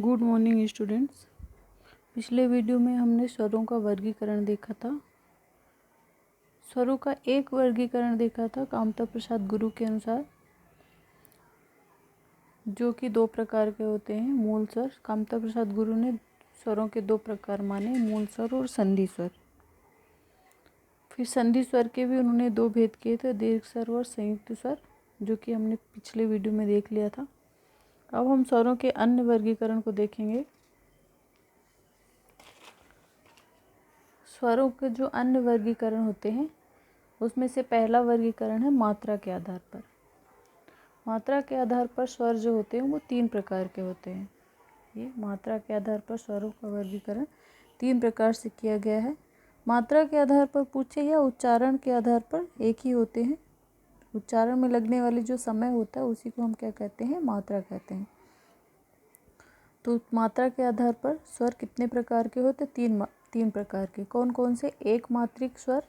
Good morning students. पिछले video में हमने स्वरों का वर्गीकरण देखा था। स्वरों का एक वर्गीकरण देखा था कामता प्रसाद गुरु के अनुसार, जो कि दो प्रकार के होते हैं। मूल स्वर, कामता प्रसाद गुरु ने स्वरों के दो प्रकार माने, मूल स्वर और संधि स्वर। फिर संधि स्वर के भी उन्होंने दो भेद किए थे, दीर्घ स्वर और संयुक्त स्वर, जो कि हमने पिछले वीडियो में देख लिया था। अब हम स्वरों के अन्य वर्गीकरण को देखेंगे। स्वरों के जो अन्य वर्गीकरण होते हैं उसमें से पहला वर्गीकरण है मात्रा के आधार पर। मात्रा के आधार पर स्वर जो होते हैं वो तीन प्रकार के होते हैं। ये मात्रा के आधार पर स्वरों का वर्गीकरण तीन प्रकार से किया गया है। मात्रा के आधार पर पूछे या उच्चारण के आधार पर एक ही होते हैं। उच्चारण में लगने वाली जो समय होता है उसी को हम क्या कहते हैं, मात्रा कहते हैं। तो मात्रा के आधार पर स्वर कितने प्रकार के होते हैं? तीन प्रकार के। कौन कौन से? एक मात्रिक स्वर,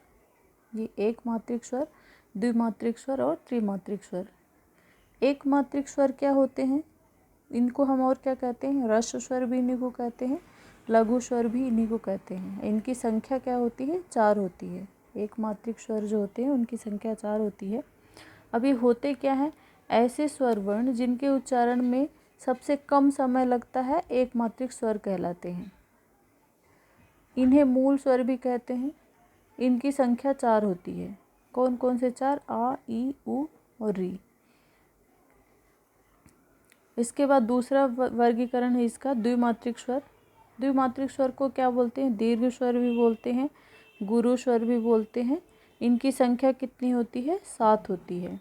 ये एक मात्रिक स्वर, द्विमात्रिक स्वर और त्रिमात्रिक स्वर। एक मात्रिक स्वर क्या होते हैं? इनको हम और क्या कहते हैं? ह्रस्व स्वर भी इन्हीं को कहते हैं, लघु स्वर भी इन्हीं को कहते हैं। इनकी संख्या क्या होती है? 4 होती है। एक मात्रिक स्वर जो होते हैं उनकी संख्या 4 होती है। अभी होते क्या है? ऐसे स्वर वर्ण जिनके उच्चारण में सबसे कम समय लगता है एक मात्रिक स्वर कहलाते हैं। इन्हें मूल स्वर भी कहते हैं। इनकी संख्या 4 होती है। कौन कौन से 4? आ, ई, उ और री। इसके बाद दूसरा वर्गीकरण है इसका द्विमात्रिक स्वर। द्विमात्रिक स्वर को क्या बोलते हैं? दीर्घ स्वर भी बोलते हैं, गुरु स्वर भी बोलते हैं। इनकी संख्या कितनी होती है? 7 होती है।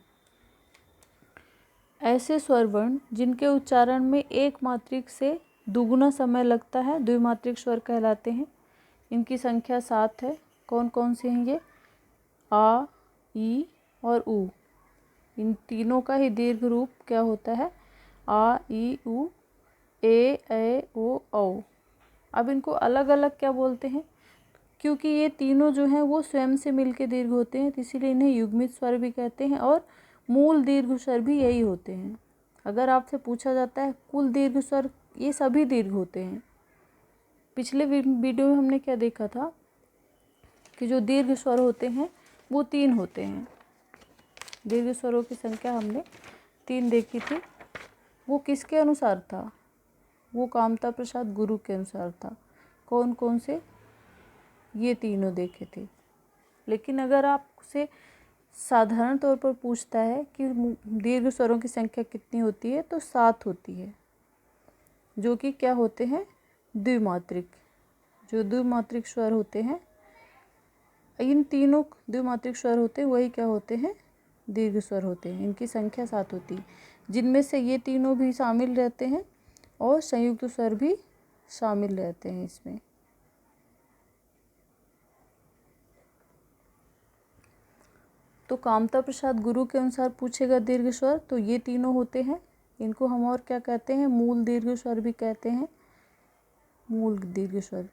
ऐसे स्वर वर्ण जिनके उच्चारण में एक मात्रिक से दुगुना समय लगता है द्विमात्रिक स्वर कहलाते हैं। इनकी संख्या 7 है। कौन कौन से हैं ये? आ, ई और उ। इन तीनों का ही दीर्घ रूप क्या होता है? आ, ई, उ, ए, ओ, औ। अब इनको अलग अलग क्या बोलते हैं? क्योंकि ये तीनों जो हैं वो स्वयं से मिलके दीर्घ होते हैं, तो इसीलिए इन्हें युग्मित स्वर भी कहते हैं और मूल दीर्घ स्वर भी यही होते हैं। अगर आपसे पूछा जाता है कुल दीर्घ स्वर, ये सभी दीर्घ होते हैं। पिछले वीडियो में हमने क्या देखा था कि जो दीर्घ स्वर होते हैं वो 3 होते हैं। दीर्घ स्वरों की संख्या हमने 3 देखी थी। वो किसके अनुसार था? वो कामता प्रसाद गुरु के अनुसार था। कौन कौन से? ये तीनों देखे थे। लेकिन अगर आपसे साधारण तौर पर पूछता है कि दीर्घ स्वरों की संख्या कितनी होती है, तो 7 होती है, जो कि क्या होते हैं? द्विमात्रिक। जो द्विमात्रिक स्वर होते हैं, इन तीनों द्विमात्रिक स्वर होते हैं वही क्या होते हैं? दीर्घ स्वर होते हैं। इनकी संख्या 7 होती है, जिनमें से ये तीनों भी शामिल रहते हैं और संयुक्त स्वर भी शामिल रहते हैं इसमें। तो कामता प्रसाद गुरु के अनुसार पूछेगा दीर्घ स्वर, तो ये तीनों होते हैं। इनको हम और क्या कहते हैं? मूल दीर्घ स्वर भी कहते हैं, मूल दीर्घ स्वर।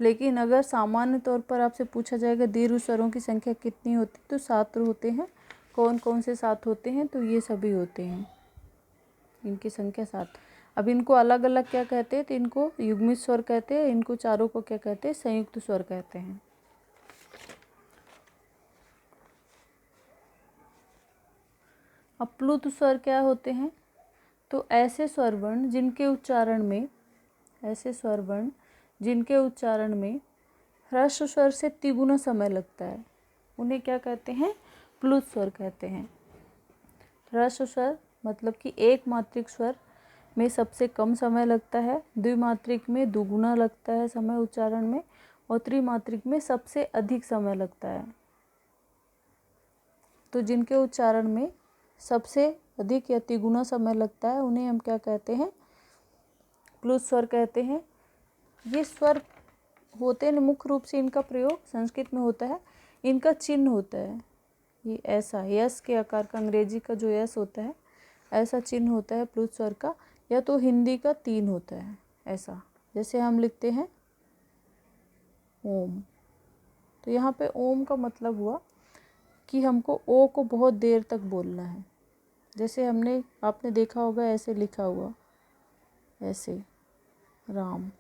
लेकिन अगर सामान्य तौर पर आपसे पूछा जाएगा दीर्घ स्वरों की संख्या कितनी होती, तो 7 होते हैं। कौन कौन से 7 होते हैं? तो ये सभी होते हैं, इनकी संख्या 7। अब इनको अलग अलग क्या कहते हैं? तो इनको युग्मित स्वर कहते हैं। इनको चारों को क्या कहते हैं? संयुक्त स्वर कहते हैं। अब प्लुत स्वर क्या होते हैं? तो ऐसे स्वर वर्ण जिनके उच्चारण में ह्रस्व स्वर से तिगुना समय लगता है, उन्हें क्या कहते हैं? प्लुत स्वर कहते हैं। ह्रस्व स्वर मतलब कि एक मात्रिक स्वर में सबसे कम समय लगता है, द्विमात्रिक में दुगुना लगता है समय उच्चारण में, और त्रिमात्रिक में सबसे अधिक समय लगता है। तो जिनके उच्चारण में सबसे अधिक या तिगुना समय लगता है उन्हें हम क्या कहते हैं? प्लुत स्वर कहते हैं। ये स्वर होते हैं, मुख्य रूप से इनका प्रयोग संस्कृत में होता है। इनका चिन्ह होता है ये ऐसा, यस के आकार का, अंग्रेजी का जो यस होता है ऐसा चिन्ह होता है प्लुत स्वर का, या तो हिंदी का 3 होता है ऐसा। जैसे हम लिखते हैं ओम, तो यहाँ पे ओम का मतलब हुआ कि हमको ओ को बहुत देर तक बोलना है। जैसे आपने देखा होगा ऐसे लिखा हुआ ऐसे, राम।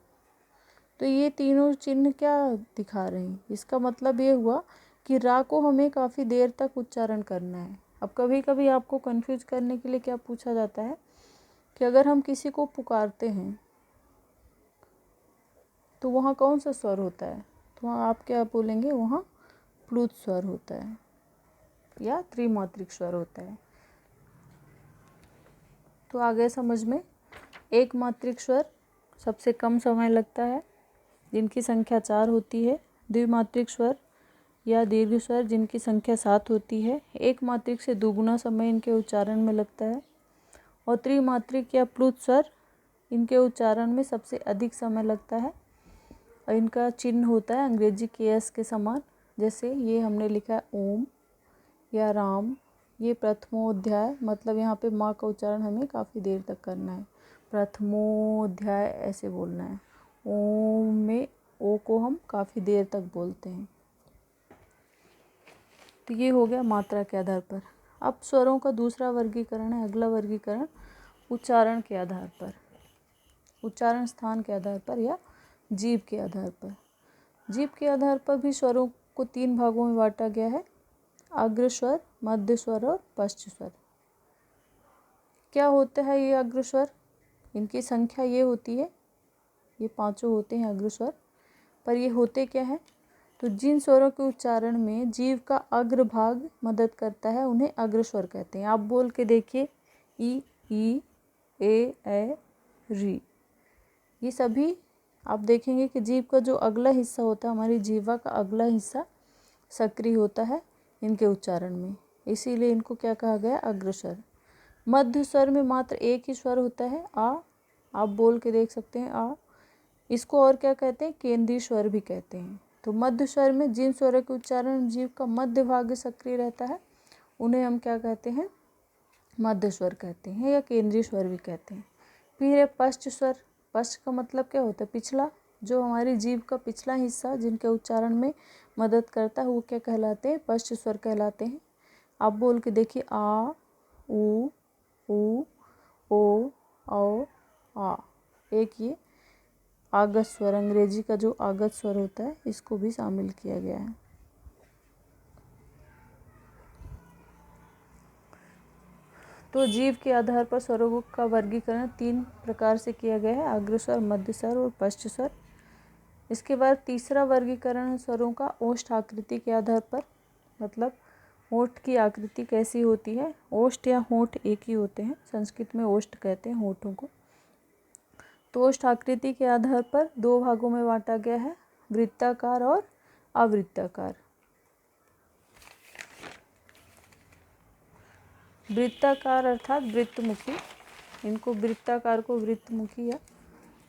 तो ये तीनों चिन्ह क्या दिखा रहे हैं? इसका मतलब ये हुआ कि रा को हमें काफ़ी देर तक उच्चारण करना है। अब कभी कभी आपको कंफ्यूज करने के लिए क्या पूछा जाता है कि अगर हम किसी को पुकारते हैं तो वहाँ कौन सा स्वर होता है? तो वहाँ आप क्या बोलेंगे? वहाँ प्लुत स्वर होता है या त्रिमात्रिक स्वर होता है। तो आगे समझ में, एक मात्रिक स्वर सबसे कम समय लगता है, जिनकी संख्या 4 होती है। द्विमात्रिक स्वर या दीर्घ स्वर जिनकी संख्या 7 होती है। एक मात्रिक से दुगुना समय इनके उच्चारण में लगता है। और त्रिमात्रिक या प्लुत स्वर, इनके उच्चारण में सबसे अधिक समय लगता है और इनका चिन्ह होता है अंग्रेजी के एस के समान। जैसे ये हमने लिखा है ओम या राम। ये प्रथमोध्याय, मतलब यहाँ पे माँ का उच्चारण हमें काफ़ी देर तक करना है। प्रथमोध्याय ऐसे बोलना है। ओम में ओ को हम काफ़ी देर तक बोलते हैं। तो ये हो गया मात्रा के आधार पर। अब स्वरों का दूसरा वर्गीकरण है, अगला वर्गीकरण उच्चारण के आधार पर, उच्चारण स्थान के आधार पर या जीभ के आधार पर। जीभ के आधार पर भी स्वरों को 3 भागों में बांटा गया है, अग्र स्वर, मध्य स्वर और पश्च स्वर। क्या होता है ये अग्र स्वर? इनकी संख्या ये होती है, ये 5 होते हैं अग्र स्वर। पर ये होते क्या है? तो जिन स्वरों के उच्चारण में जीभ का अग्र भाग मदद करता है उन्हें अग्र स्वर कहते हैं। आप बोल के देखिए, ई, ए, री। ये सभी आप देखेंगे कि जीभ का जो अगला हिस्सा होता है, हमारी जीवा का अगला हिस्सा सक्रिय होता है इनके उच्चारण में, इसीलिए इनको क्या कहा गया? अग्र स्वर। मध्य स्वर में मात्र एक ही स्वर होता है, आ। आप बोल के देख सकते हैं, आ। इसको और क्या कहते हैं? केंद्रीय स्वर भी कहते हैं। तो मध्य स्वर में जिन स्वरों के उच्चारण जीभ का मध्य भाग सक्रिय रहता है उन्हें हम क्या कहते हैं? मध्य स्वर कहते हैं या केंद्रीय स्वर भी कहते हैं। फिर है पश्च स्वर। पश्च का मतलब क्या होता है? पिछला। जो हमारी जीभ का पिछला हिस्सा जिनके उच्चारण में मदद करता है वो क्या कहलाते हैं? पश्च स्वर कहलाते हैं। आप बोल के देखिए, आ, उ, ओ, औ, आ। एक ये आगत स्वर, अंग्रेजी का जो आगत स्वर होता है, इसको भी शामिल किया गया है। तो जीभ के आधार पर स्वरों का वर्गीकरण 3 प्रकार से किया गया है, अग्र स्वर, मध्य स्वर और पश्च स्वर। इसके बाद तीसरा वर्गीकरण है स्वरों का ओष्ठ आकृति के आधार पर, मतलब होठ की आकृति कैसी होती है। ओष्ठ या होठ एक ही होते हैं, संस्कृत में ओष्ठ कहते हैं होठों को। तो ओष्ठ आकृति के आधार पर 2 भागों में बांटा गया है, वृत्ताकार और अवृत्ताकार। वृत्ताकार अर्थात वृत्तमुखी, इनको वृत्ताकार को वृत्तमुखी या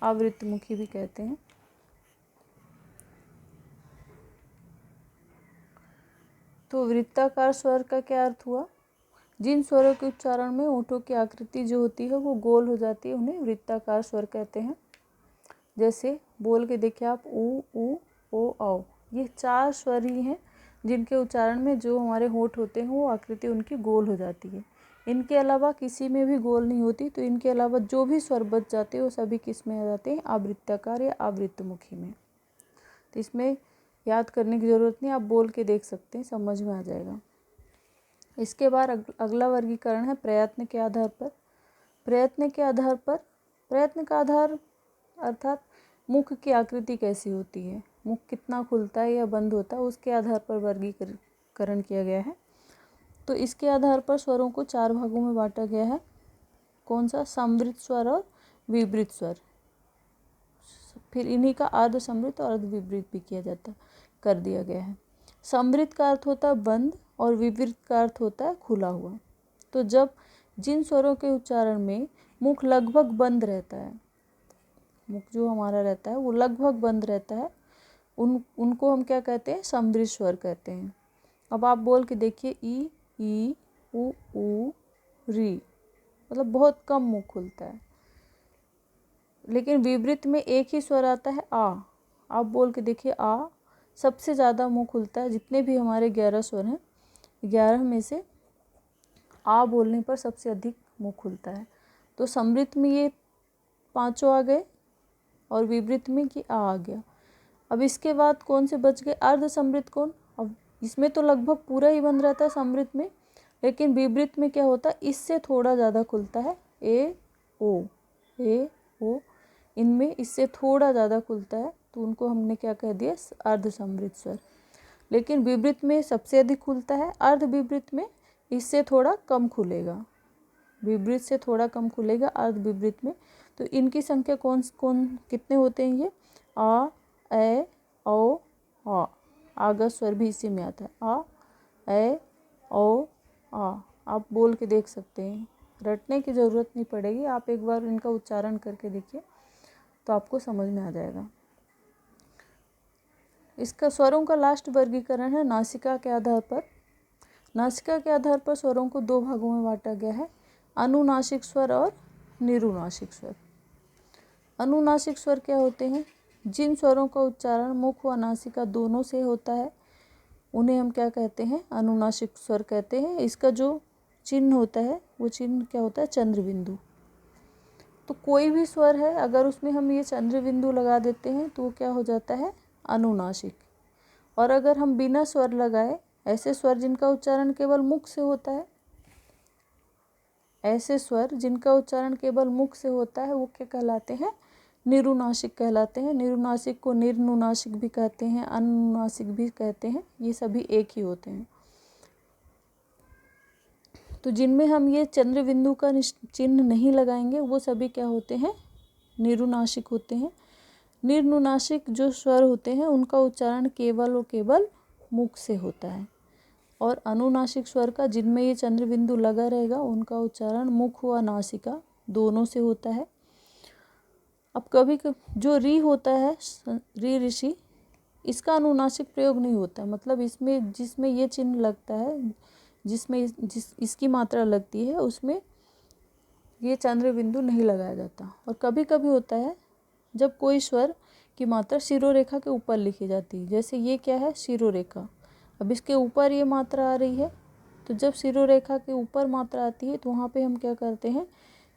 अवृत्तमुखी भी कहते हैं। तो वृत्ताकार स्वर का क्या अर्थ हुआ? जिन स्वरों के उच्चारण में होठों की आकृति जो होती है वो गोल हो जाती है उन्हें वृत्ताकार स्वर कहते हैं। जैसे बोल के देखिए आप, ऊ, ओ, औ। ये 4 स्वर ही हैं जिनके उच्चारण में जो हमारे होठ होते हैं वो आकृति उनकी गोल हो जाती है। इनके अलावा किसी में भी गोल नहीं होती। तो इनके अलावा जो भी स्वर बच जाते हैं वो सभी किस में आ जाते हैं? आवृत्ताकार या आवृत्तमुखी में। तो इसमें याद करने की ज़रूरत नहीं, आप बोल के देख सकते हैं, समझ में आ जाएगा। इसके बाद अगला वर्गीकरण है प्रयत्न के आधार पर। प्रयत्न के आधार पर, प्रयत्न का आधार अर्थात मुख की आकृति कैसी होती है, मुख कितना खुलता है या बंद होता है, उसके आधार पर वर्गीकरण किया गया है। तो इसके आधार पर स्वरों को 4 भागों में बांटा गया है। कौन सा? समृद्ध स्वर और विवृत स्वर। फिर इन्हीं का अर्ध समृद्ध और अर्ध विवृत भी किया जाता कर दिया गया है। समृद्ध का अर्थ होता है बंद और विवृत का अर्थ होता है खुला हुआ। तो जब जिन स्वरों के उच्चारण में मुख लगभग बंद रहता है, मुख जो हमारा रहता है वो लगभग बंद रहता है, उनको हम क्या कहते हैं? समृद्ध स्वर कहते हैं। अब आप बोल के देखिए, ई, उ, री, मतलब बहुत कम मुख खुलता है। लेकिन विवृत में एक ही स्वर आता है, आ। आप बोल के देखिए, आ सबसे ज़्यादा मुंह खुलता है। जितने भी हमारे 11 स्वर हैं, 11 में से आ बोलने पर सबसे अधिक मुंह खुलता है। तो समृद्ध में ये पांचों आ गए और विवृत में कि आ गया। अब इसके बाद कौन से बच गए? अर्ध समृद्ध कौन? अब इसमें तो लगभग पूरा ही बंद रहता है समृद्ध में, लेकिन विवृत में क्या होता है, इससे थोड़ा ज़्यादा खुलता है। ए ओ इनमें इससे थोड़ा ज़्यादा खुलता है, तो उनको हमने क्या कह दिया? अर्ध समृद्ध स्वर। लेकिन विवृत में सबसे अधिक खुलता है, अर्ध विवृत में इससे थोड़ा कम खुलेगा, विवृत से थोड़ा कम खुलेगा अर्ध विवृत में। तो इनकी संख्या कौन कौन कितने होते हैं? ये आ, ए, ओ, आ। आगा स्वर भी इसी में आता है, आ, ए, ओ, आ। आप बोल के देख सकते हैं, रटने की ज़रूरत नहीं पड़ेगी, आप एक बार इनका उच्चारण करके देखिए तो आपको समझ में आ जाएगा। इसका स्वरों का लास्ट वर्गीकरण है नासिका के आधार पर। नासिका के आधार पर स्वरों को दो भागों में बांटा गया है, अनुनासिक स्वर और निरुनासिक स्वर। अनुनासिक स्वर क्या होते हैं? जिन स्वरों का उच्चारण मुख व नासिका दोनों से होता है उन्हें हम क्या कहते हैं? अनुनासिक स्वर कहते हैं। इसका जो चिन्ह होता है वो चिन्ह क्या होता है? चंद्र बिंदु। तो कोई भी स्वर है अगर उसमें हम ये चंद्र बिंदु लगा देते हैं तो वो क्या हो जाता है? अनुनासिक। और अगर हम बिना स्वर लगाए, ऐसे स्वर जिनका उच्चारण केवल मुख से होता है, ऐसे स्वर जिनका उच्चारण केवल मुख से होता है वो क्या कहलाते हैं? निरुनासिक कहलाते हैं। निरुनासिक को निर्नुनासिक भी कहते हैं, अनुनासिक भी कहते हैं, ये सभी एक ही होते हैं। तो जिनमें हम ये चंद्र बिंदु का चिन्ह नहीं लगाएंगे वो सभी क्या होते हैं? निरुनासिक होते हैं। निर्नुनासिक जो स्वर होते हैं उनका उच्चारण केवल और केवल मुख से होता है, और अनुनासिक स्वर का जिनमें ये चंद्र बिंदु लगा रहेगा उनका उच्चारण मुख व नासिका दोनों से होता है। अब कभी जो री होता है, री ऋषि, इसका अनुनासिक प्रयोग नहीं होता है, मतलब इसमें जिसमें ये चिन्ह लगता है, जिसमें इसकी मात्रा लगती है उसमें ये चंद्र बिंदु नहीं लगाया जाता। और कभी कभी होता है जब कोई स्वर की मात्रा शिरोरेखा के ऊपर लिखी जाती है, जैसे ये क्या है? शिरोरेखा। अब इसके ऊपर ये मात्रा आ रही है, तो जब शिरोरेखा के ऊपर मात्रा आती है तो वहाँ पे हम क्या करते हैं?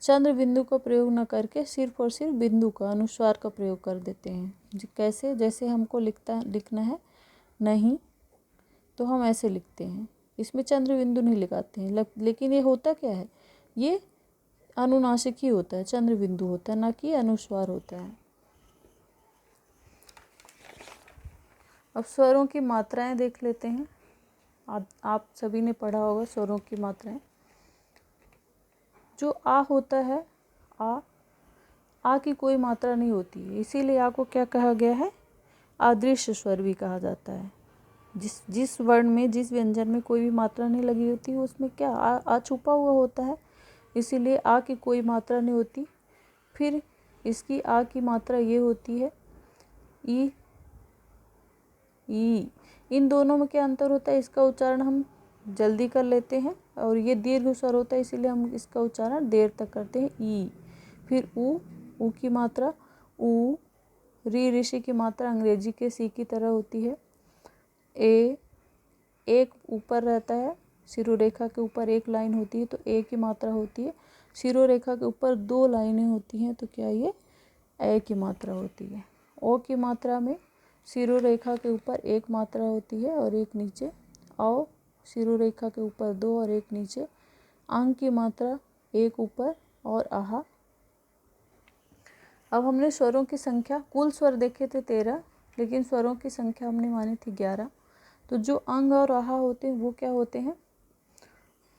चंद्र बिंदु का प्रयोग न करके सिर्फ और सिर्फ बिंदु का, अनुस्वार का प्रयोग कर देते हैं। कैसे? जैसे हमको लिखना है नहीं, तो हम ऐसे लिखते हैं, इसमें चंद्र बिंदु नहीं लगाते हैं। लेकिन ये होता क्या है? ये अनुनासिक ही होता है, चंद्र बिंदु होता है, ना कि अनुस्वार होता है। अब स्वरों की मात्राएं देख लेते हैं। आप सभी ने पढ़ा होगा स्वरों की मात्राएं। जो आ होता है, आ की कोई मात्रा नहीं होती है, इसीलिए आ को क्या कहा गया है? अदृश्य स्वर भी कहा जाता है। जिस वर्ण में, जिस व्यंजन में कोई भी मात्रा नहीं लगी होती है उसमें क्या आ छुपा हुआ होता है, इसीलिए आ की कोई मात्रा नहीं होती। फिर इसकी आ की मात्रा ये होती है ई। इन दोनों में क्या अंतर होता है? इसका उच्चारण हम जल्दी कर लेते हैं और ये दीर्घ स्वर होता है, इसीलिए हम इसका उच्चारण देर तक करते हैं, ई। फिर ऊ की मात्रा ऊ। री ऋषि की मात्रा अंग्रेजी के सी की तरह होती है। ए, एक ऊपर रहता है, शिरोरेखा के ऊपर एक लाइन होती है तो ए की मात्रा होती है। शिरोरेखा के ऊपर दो लाइनें होती हैं तो क्या ये? ए की मात्रा होती है। ओ की मात्रा में शिरोरेखा के ऊपर एक मात्रा होती है और एक नीचे। औ शिरोरेखा के ऊपर दो और एक नीचे। अंग की मात्रा एक ऊपर और आहा। अब हमने स्वरों की संख्या, कुल स्वर देखे थे 13, लेकिन स्वरों की संख्या हमने मानी थी 11। तो जो अंग और आहा होते हैं वो क्या होते हैं?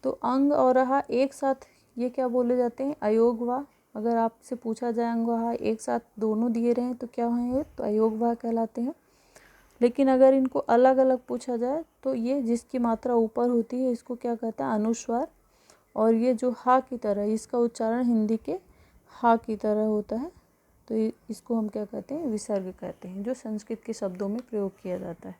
तो अंग और आहा एक साथ ये क्या बोले जाते हैं? अयोगवा। अगर आपसे पूछा जाए अंग आहा एक साथ दोनों दिए रहें तो क्या हैं? तो अयोगवा कहलाते हैं। लेकिन अगर इनको अलग अलग पूछा जाए तो ये जिसकी मात्रा ऊपर होती है इसको क्या कहते हैं? अनुस्वार। और ये जो हा की तरह, इसका उच्चारण हिंदी के हा की तरह होता है, तो इसको हम क्या कहते हैं? विसर्ग कहते हैं, जो संस्कृत के शब्दों में प्रयोग किया जाता है।